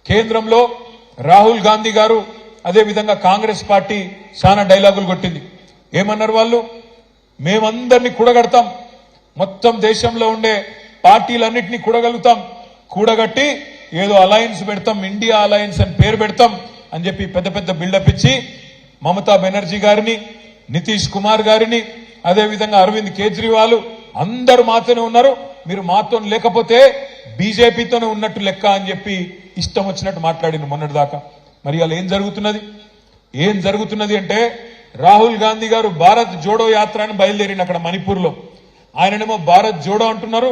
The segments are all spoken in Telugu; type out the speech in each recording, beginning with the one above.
కేంద్రంలో రాహుల్ గాంధీ గారు అదే విధంగా కాంగ్రెస్ పార్టీ చాలా డైలాగులు కొట్టింది. ఏమన్నారు వాళ్ళు? మేమందరినీ కూడగడతాం, మొత్తం దేశంలో ఉండే పార్టీలన్నింటినీ కూడగలుగుతాం, కూడగట్టి ఏదో అలయన్స్ పెడతాం, ఇండియా అలయన్స్ అని పేరు పెడతాం అని చెప్పి పెద్ద పెద్ద బిల్డప్ ఇచ్చి మమతా బెనర్జీ గారిని, నితీష్ కుమార్ గారిని, అదే విధంగా అరవింద్ కేజ్రీవాల్ అందరు మాతోనే ఉన్నారు, మీరు మాతో లేకపోతే బీజేపీతోనే ఉన్నట్టు లెక్క అని చెప్పి ఇష్టం వచ్చినట్టు మాట్లాడింది మొన్నటిదాకా. మరి అలా ఏం జరుగుతున్నది అంటే రాహుల్ గాంధీ గారు భారత్ జోడో యాత్ర అని బయలుదేరింది అక్కడ మణిపూర్లో. ఆయననేమో భారత్ జోడో అంటున్నారు,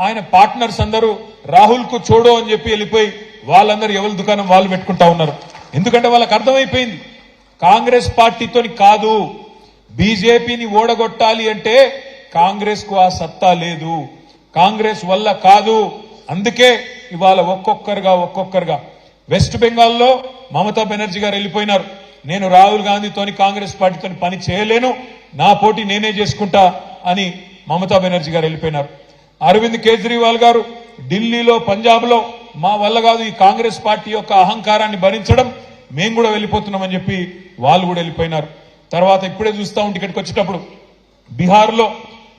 ఆయన పార్ట్నర్స్ అందరూ రాహుల్ కు చోడో అని చెప్పి వెళ్ళిపోయి వాళ్ళందరూ ఎవరి దుకాణం వాళ్ళు పెట్టుకుంటా ఉన్నారు. ఎందుకంటే వాళ్ళకి అర్థమైపోయింది కాంగ్రెస్ పార్టీతోని కాదు, బీజేపీని ఓడగొట్టాలి అంటే కాంగ్రెస్ కు ఆ సత్తా లేదు, కాంగ్రెస్ వల్ల కాదు. అందుకే ఇవాళ ఒక్కొక్కరుగా వెస్ట్ బెంగాల్లో మమతా బెనర్జీ గారు వెళ్ళిపోయినారు. నేను రాహుల్ గాంధీతోని కాంగ్రెస్ పార్టీతోని పని చేయలేను, నా పోటీ నేనే చేసుకుంటా అని మమతా బెనర్జీ గారు వెళ్ళిపోయినారు. అరవింద్ కేజ్రీవాల్ గారు ఢిల్లీలో, పంజాబ్ లో మా వల్ల కాదు ఈ కాంగ్రెస్ పార్టీ యొక్క అహంకారాన్ని భరించడం, మేము కూడా వెళ్ళిపోతున్నామని చెప్పి వాళ్ళు కూడా వెళ్ళిపోయినారు. తర్వాత ఇప్పుడే చూస్తా ఉంటే ఇక్కడికి వచ్చేటప్పుడు బీహార్ లో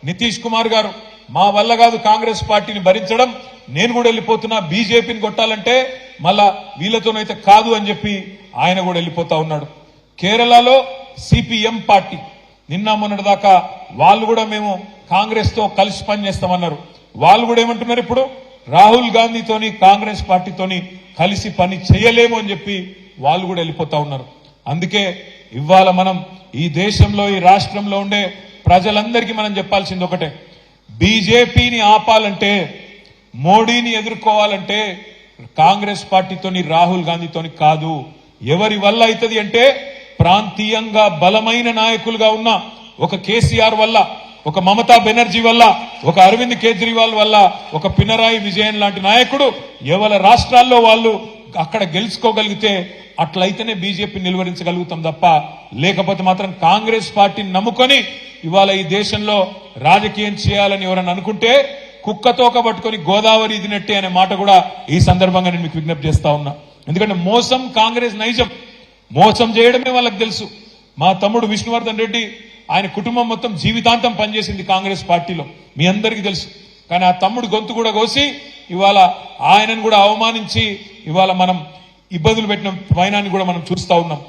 నితీష్ కుమార్ గారు మా వల్ల కాదు కాంగ్రెస్ పార్టీని భరించడం, నేను కూడా వెళ్ళిపోతున్నా, బీజేపీని కొట్టాలంటే మళ్ళా వీళ్ళతోనైతే కాదు అని చెప్పి ఆయన కూడా వెళ్ళిపోతా ఉన్నాడు. కేరళలో సిపిఎం పార్టీ నిన్న మొన్నటి దాకా వాళ్ళు కూడా మేము కాంగ్రెస్ తో కలిసి పనిచేస్తామన్నారు. వాళ్ళు కూడా ఏమంటున్నారు, ఇప్పుడు రాహుల్ గాంధీతోని కాంగ్రెస్ పార్టీతోని కలిసి పని చేయలేము అని చెప్పి వాళ్ళు కూడా వెళ్ళిపోతా ఉన్నారు. అందుకే ఇవాళ మనం ఈ దేశంలో, ఈ రాష్ట్రంలో ఉండే ప్రజలందరికీ మనం చెప్పాల్సింది ఒకటే, బీజేపీని ఆపాలంటే, మోడీని ఎదుర్కోవాలంటే కాంగ్రెస్ పార్టీతోని, రాహుల్ గాంధీతోని కాదు. ఎవరి వల్ల అవుతుంది అంటే ప్రాంతీయంగా బలమైన నాయకులుగా ఉన్న ఒక కేసీఆర్ వల్ల, ఒక మమతా బెనర్జీ వల్ల, ఒక అరవింద్ కేజ్రీవాల్ వల్ల, ఒక పినరాయి విజయన్ లాంటి నాయకుడు ఎవరి రాష్ట్రాల్లో వాళ్ళు అక్కడ గెలుచుకోగలిగితే అట్లయితేనే బీజేపీ నిలువరించగలుగుతాం తప్ప, లేకపోతే మాత్రం కాంగ్రెస్ పార్టీని నమ్ముకొని ఇవాళ ఈ దేశంలో రాజకీయం చేయాలని ఎవరన్నా అనుకుంటే కుక్కతోక పట్టుకొని గోదావరి ఇదినట్టే అనే మాట కూడా ఈ సందర్భంగా నేను మీకు విజ్ఞప్తి చేస్తా ఉన్నా. ఎందుకంటే మోసం కాంగ్రెస్ నైజం, మోసం చేయడమే వాళ్ళకి తెలుసు. మా తమ్ముడు విష్ణువర్ధన్ రెడ్డి, ఆయన కుటుంబం మొత్తం జీవితాంతం పనిచేసింది కాంగ్రెస్ పార్టీలో, మీ అందరికీ తెలుసు. కానీ ఆ తమ్ముడు గొంతు కూడా కోసి ఇవాళ ఆయనను కూడా అవమానించి ఇవాళ మనం ఇబ్బందులు పెట్టిన పైనాన్ని కూడా మనం చూస్తా ఉన్నాం.